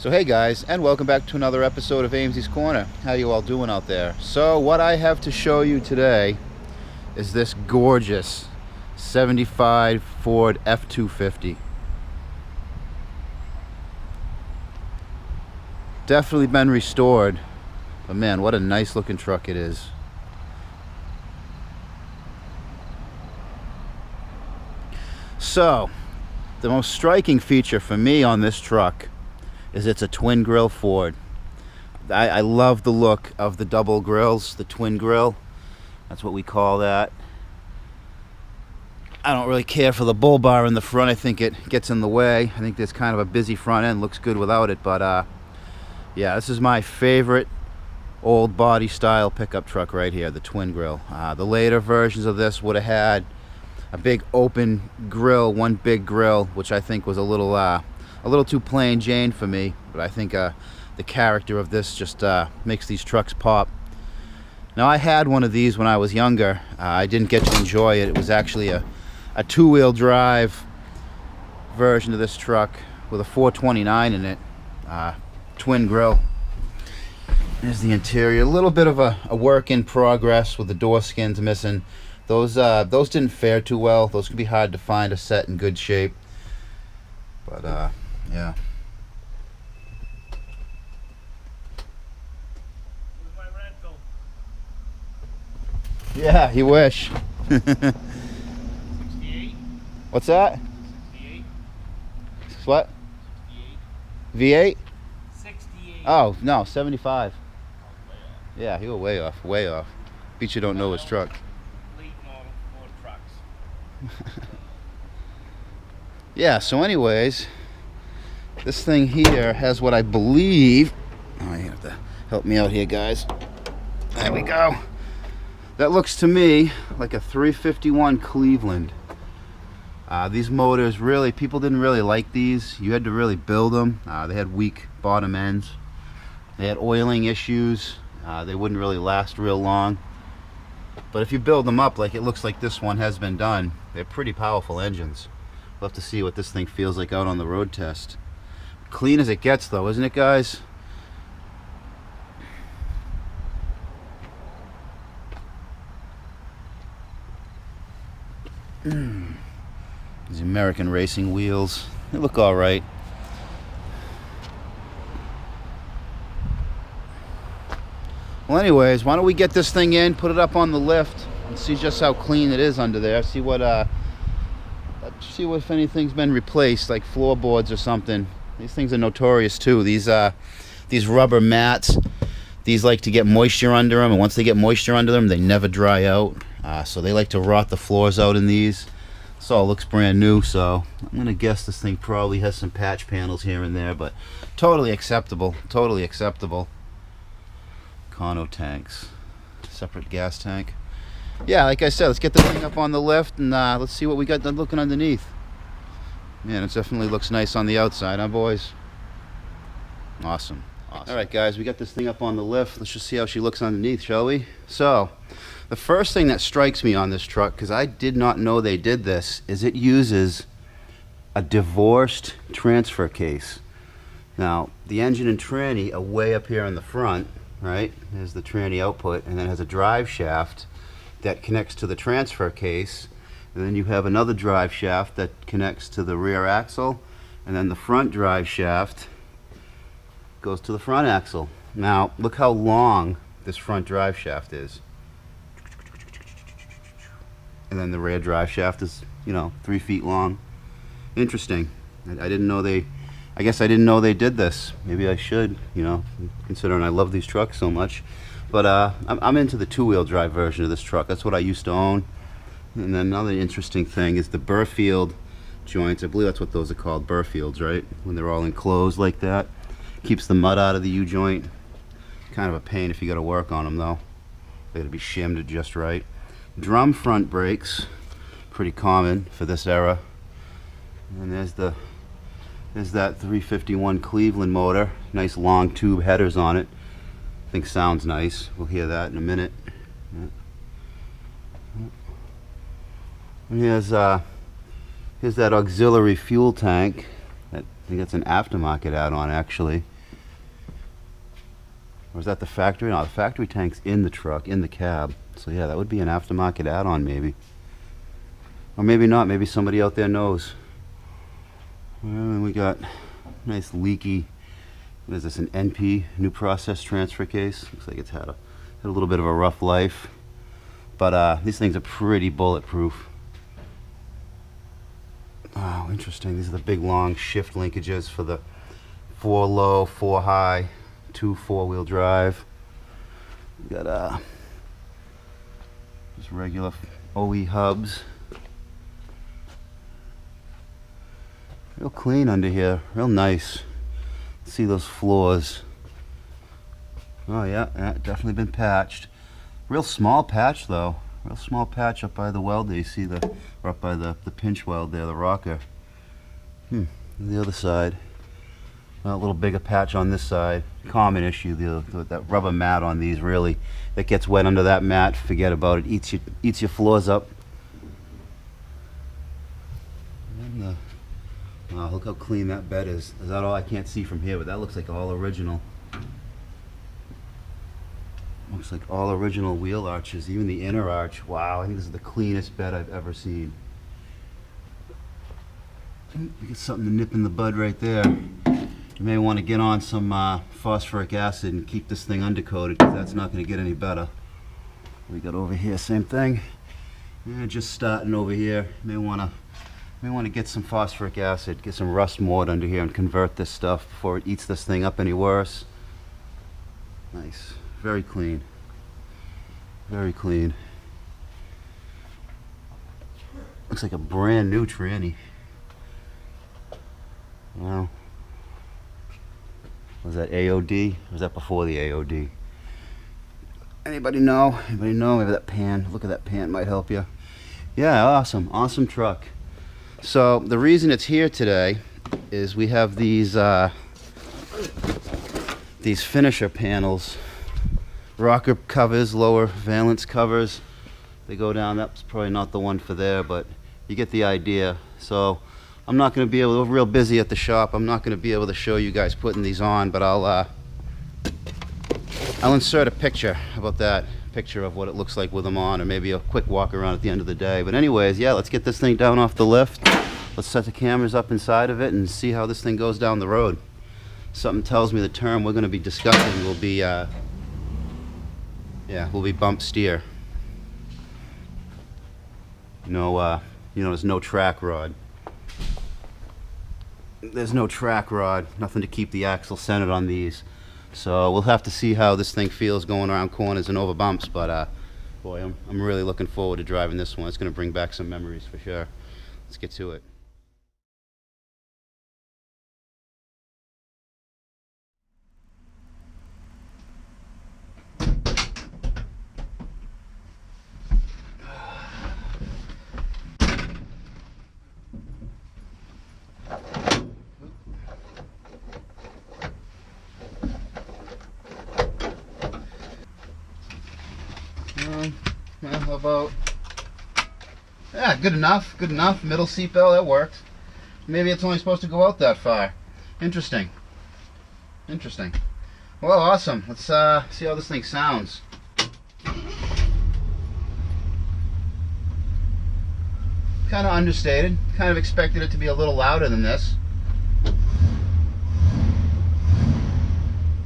So hey guys, and welcome back to another episode of Ames's Corner. How you all doing out there? So what I have to show you today is this gorgeous 75 Ford F-250. Definitely been restored, but man, what a nice looking truck it is. So, the most striking feature for me on this truck is it's a twin grill Ford. I love the look of the double grills, the twin grill. That's what we call that. I don't really care for the bull bar in the front. I think it gets in the way. I think there's kind of a busy front end, looks good without it, but yeah, this is my favorite old body style pickup truck right here, the twin grill. The later versions of this would have had a big open grill, one big grill, which I think was a little too plain Jane for me, but I think the character of this just makes these trucks pop. Now, I had one of these when I was younger. I didn't get to enjoy it. It was actually a two-wheel drive version of this truck with a 429 in it, twin grill. There's the interior, a little bit of a work in progress with the door skins missing. Those didn't fare too well. Those could be hard to find a set in good shape, but yeah. Where's my rental? Yeah, you wish. 68? What's that? 68? What? 68? V8? 68. Oh, no, 75. Way off. Yeah, you were way off, way off. Bet you don't know his truck. Late model Ford trucks. Yeah, so anyways, this thing here has what I believe, oh, you have to help me out here, guys. There we go. That looks to me like a 351 Cleveland. These motors really, people didn't really like these. You had to really build them. They had weak bottom ends. They had oiling issues. They wouldn't really last real long. But if you build them up like it looks like this one has been done, they're pretty powerful engines. We'll have to see what this thing feels like out on the road test. Clean as it gets though, isn't it, guys? These American racing wheels, they look all right. Well, anyways, why don't we get this thing in, put it up on the lift, and see just how clean it is under there. See if anything's been replaced, like floorboards or something. These things are notorious too. These rubber mats, these like to get moisture under them, and once they get moisture under them, they never dry out. So they like to rot the floors out in these. This all looks brand new, so I'm gonna guess this thing probably has some patch panels here and there, but totally acceptable. Totally acceptable. Cono tanks, separate gas tank. Yeah, like I said, let's get the thing up on the lift and let's see what we got looking underneath. Man, it definitely looks nice on the outside, huh, boys? Awesome. All right, guys, we got this thing up on the lift. Let's just see how she looks underneath, shall we? So, the first thing that strikes me on this truck, because I did not know they did this, is it uses a divorced transfer case. Now, the engine and tranny are way up here in the front, right? There's the tranny output, and then it has a drive shaft that connects to the transfer case, and then you have another drive shaft that connects to the rear axle, and then the front drive shaft goes to the front axle. Now, look how long this front drive shaft is. And then the rear drive shaft is, 3 feet long. Interesting. I didn't know I guess I didn't know they did this. Maybe I should, considering I love these trucks so much. But I'm into the two-wheel drive version of this truck. That's what I used to own. And then another interesting thing is the Burfield joints. I believe that's what those are called, Burfields, right? When they're all enclosed like that. Keeps the mud out of the U-joint. Kind of a pain if you got to work on them, though. They got to be shimmed just right. Drum front brakes, pretty common for this era. And there's that 351 Cleveland motor. Nice long tube headers on it. I think sounds nice. We'll hear that in a minute. And here's that auxiliary fuel tank. I think that's an aftermarket add-on, actually. Or is that the factory? No, the factory tank's in the truck, in the cab. So yeah, that would be an aftermarket add-on maybe. Or maybe not, maybe somebody out there knows. And we got nice leaky, what is this, an NP, new process transfer case. Looks like it's had a little bit of a rough life. But these things are pretty bulletproof. Oh, interesting. These are the big long shift linkages for the 4 low, 4 high, 2 4-wheel drive. We got just regular OE hubs. Real clean under here, real nice. See those floors. Oh yeah, definitely been patched. Real small patch though. Real small patch up by the weld there. You see or up by the pinch weld there, the rocker. And the other side. A little bigger patch on this side. Common issue, that rubber mat on these really. That gets wet under that mat, forget about it. Eats your floors up. And wow, look how clean that bed is. Is that all? I can't see from here, but that looks like all original. Looks like all original wheel arches, even the inner arch. Wow, I think this is the cleanest bed I've ever seen. We get something to nip in the bud right there. You may want to get on some phosphoric acid and keep this thing undercoated, because that's not going to get any better. We got over here, same thing. Yeah, just starting over here. May want to get some phosphoric acid, get some rust mort under here and convert this stuff before it eats this thing up any worse. Nice. Very clean. Very clean. Looks like a brand new tranny. Wow. Was that AOD? Or was that before the AOD? Anybody know? Anybody know? Maybe that pan. Look at that pan might help you. Yeah, awesome. Awesome truck. So the reason it's here today is we have these finisher panels. Rocker covers, lower valence covers. They go down. That's probably not the one for there, but you get the idea. So I'm not going to be able to, we're real busy at the shop. I'm not going to be able to show you guys putting these on, but I'll insert a picture. How about that? Picture of what it looks like with them on, or maybe a quick walk around at the end of the day. But anyways, yeah, let's get this thing down off the lift. Let's set the cameras up inside of it and see how this thing goes down the road. Something tells me the term we're going to be discussing will be bump steer. There's no track rod. There's no track rod, nothing to keep the axle centered on these. So we'll have to see how this thing feels going around corners and over bumps, but boy, I'm really looking forward to driving this one. It's going to bring back some memories for sure. Let's get to it. Well, how about, yeah, good enough, middle seatbelt, that works. Maybe it's only supposed to go out that far. Interesting. Well, awesome. Let's see how this thing sounds. Kind of understated, kind of expected it to be a little louder than this.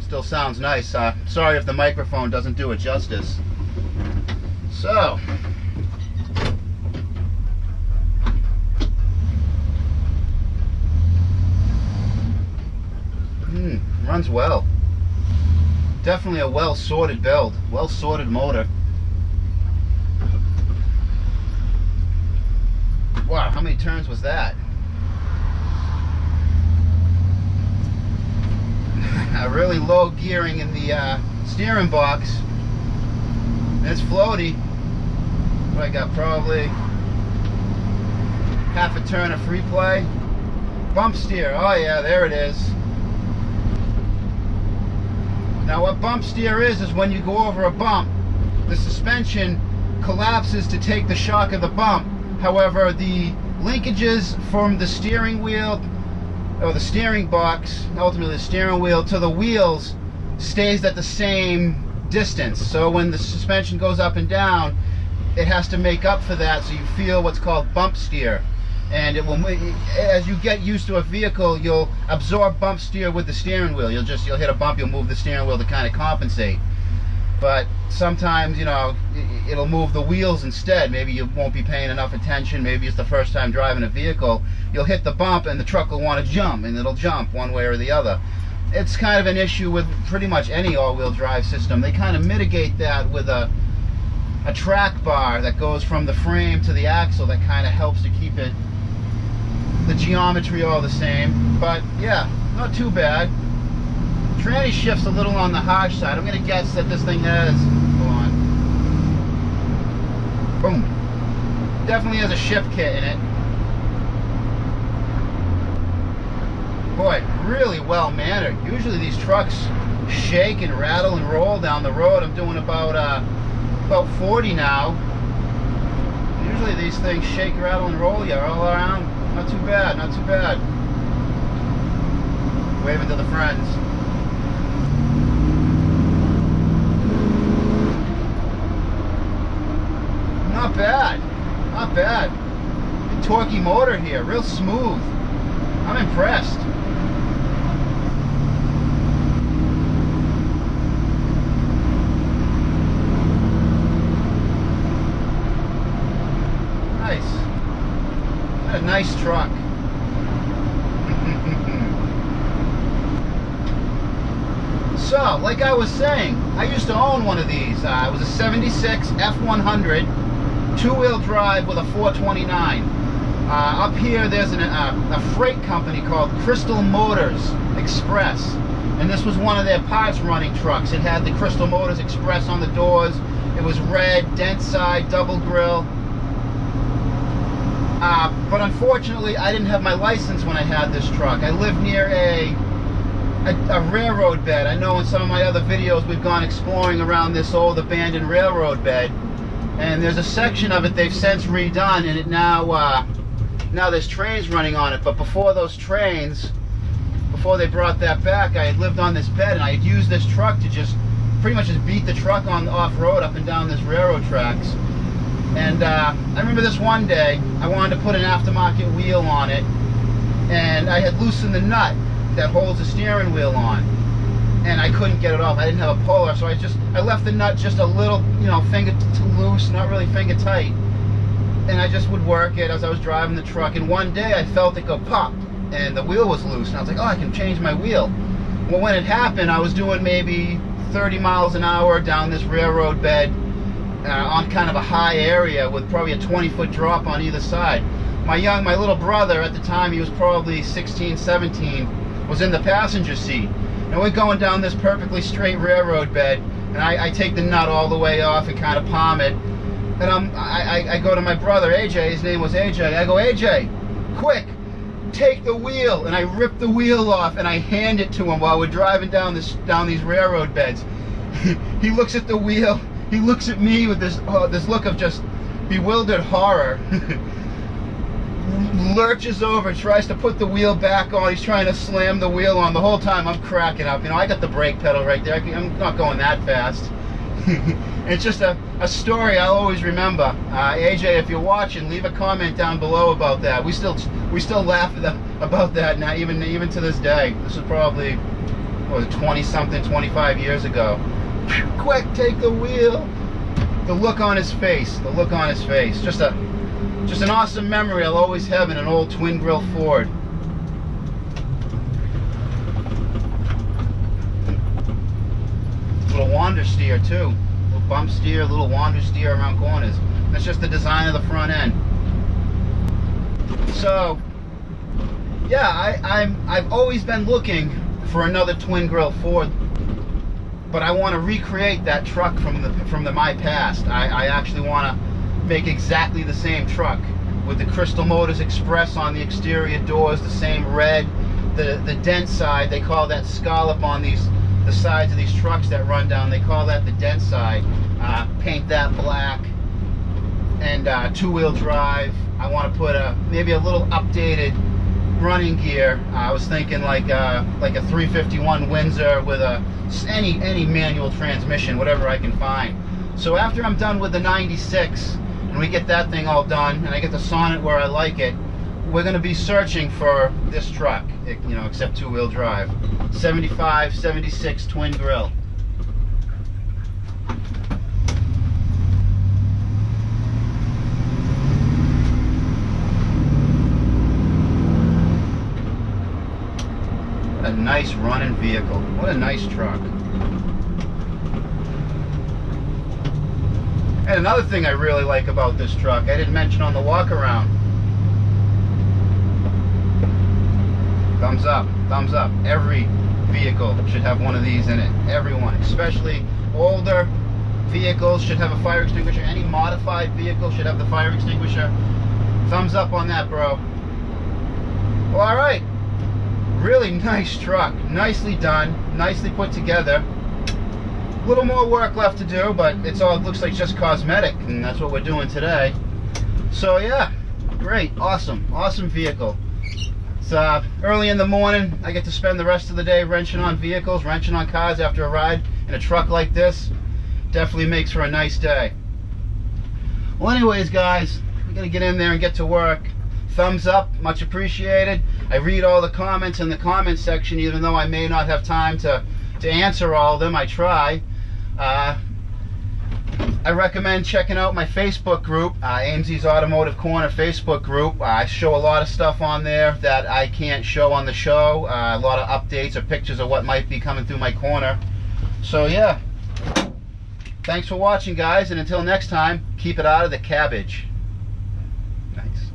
Still sounds nice. Sorry if the microphone doesn't do it justice. So, runs well. Definitely a well-sorted build, well-sorted motor. Wow, how many turns was that? Really low gearing in the steering box. It's floaty. I got probably half a turn of free play. Bump steer. Oh yeah, there it is. Now what bump steer is when you go over a bump, the suspension collapses to take the shock of the bump. However, the linkages from the steering wheel, or the steering box, ultimately the steering wheel, to the wheels stays at the same distance. So when the suspension goes up and down, it has to make up for that, so you feel what's called bump steer. And it will, as you get used to a vehicle, you'll absorb bump steer with the steering wheel. You'll hit a bump, you'll move the steering wheel to kind of compensate. But sometimes, you know, it'll move the wheels instead. Maybe you won't be paying enough attention. Maybe it's the first time driving a vehicle. You'll hit the bump and the truck will want to jump, and it'll jump one way or the other. It's kind of an issue with pretty much any all-wheel drive system. They kind of mitigate that with a track bar that goes from the frame to the axle that kind of helps to keep it, the geometry all the same. But yeah, not too bad. Tranny shift's a little on the harsh side. I'm going to guess that this thing has, hold on, boom, definitely has a shift kit in it. Boy, really well mannered. Usually these trucks shake and rattle and roll down the road. I'm doing about 40 now. Usually these things shake, rattle, and roll you all around. Not too bad, not too bad. Waving to the friends. Not bad, not bad. Big torquey motor here, real smooth. I'm impressed. Nice. What a nice truck. So, like I was saying, I used to own one of these. It was a 76 F100, two-wheel drive with a 429. Up here there's a freight company called Crystal Motors Express, and this was one of their parts running trucks. It had the Crystal Motors Express on the doors. It was red, dent side, double grill. But unfortunately I didn't have my license when I had this truck. I lived near a railroad bed. I know in some of my other videos we've gone exploring around this old abandoned railroad bed, and there's a section of it they've since redone, and it now there's trains running on it. But before those trains, before they brought that back, I had lived on this bed, and I had used this truck to just pretty much just beat the truck on off-road up and down this railroad tracks. And I remember this one day I wanted to put an aftermarket wheel on it, and I had loosened the nut that holds the steering wheel on, and I couldn't get it off. I didn't have a puller, so I left the nut just a little, you know, finger too loose, not really finger tight. And I just would work it as I was driving the truck, and one day I felt it go pop, and the wheel was loose, and I was like, oh, I can change my wheel. Well, when it happened, I was doing maybe 30 miles an hour down this railroad bed on kind of a high area with probably a 20-foot drop on either side. My little brother at the time, he was probably 16, 17, was in the passenger seat. And we're going down this perfectly straight railroad bed, and I take the nut all the way off and kind of palm it. And I go to my brother, AJ, his name was AJ, I go, AJ, quick, take the wheel. And I rip the wheel off and I hand it to him while we're driving down these railroad beds. He looks at the wheel, he looks at me with this look of just bewildered horror. Lurches over, tries to put the wheel back on. He's trying to slam the wheel on. The whole time I'm cracking up. You know, I got the brake pedal right there. I'm not going that fast. It's just a story I'll always remember. AJ, if you're watching, leave a comment down below about that. We still laugh about that now, even to this day. This is probably, what was it, 20-something, 25 years ago. Quick, take the wheel. The look on his face. The look on his face. Just an awesome memory I'll always have in an old twin-grill Ford. Little wander steer too. Little bump steer, little wander steer around corners. That's just the design of the front end. So, yeah, I've always been looking for another twin-grill Ford, but I want to recreate that truck from my past. I actually want to make exactly the same truck with the Crystal Motors Express on the exterior doors, the same red, the dent side. They call that scallop on the sides of these trucks that run down. They call that the dent side. Paint that black, and two-wheel drive. I want to put maybe a little updated running gear, I was thinking like a 351 Windsor with any manual transmission, whatever I can find. So after I'm done with the 96 and we get that thing all done and I get the Sonnet where I like it, we're going to be searching for this truck, you know, except two-wheel drive. 75, 76 twin grill. What a nice running vehicle. What a nice truck. And another thing I really like about this truck, I didn't mention on the walk around. Thumbs up, thumbs up. Every vehicle should have one of these in it. Everyone, especially older vehicles should have a fire extinguisher. Any modified vehicle should have the fire extinguisher. Thumbs up on that, bro. Well, all right. Really nice truck. Nicely done. Nicely put together. A little more work left to do, but it looks like just cosmetic, and that's what we're doing today. So yeah, great, awesome vehicle. It's early in the morning. I get to spend the rest of the day wrenching on vehicles, wrenching on cars after a ride in a truck like this. Definitely makes for a nice day. Well, anyways, guys, we gotta get in there and get to work. Thumbs up, much appreciated. I read all the comments in the comment section, even though I may not have time to answer all of them. I try. I recommend checking out my Facebook group, AMZ's Automotive Corner Facebook group. I show a lot of stuff on there that I can't show on the show. A lot of updates or pictures of what might be coming through my corner. So yeah, thanks for watching, guys, and until next time, keep it out of the cabbage. Nice.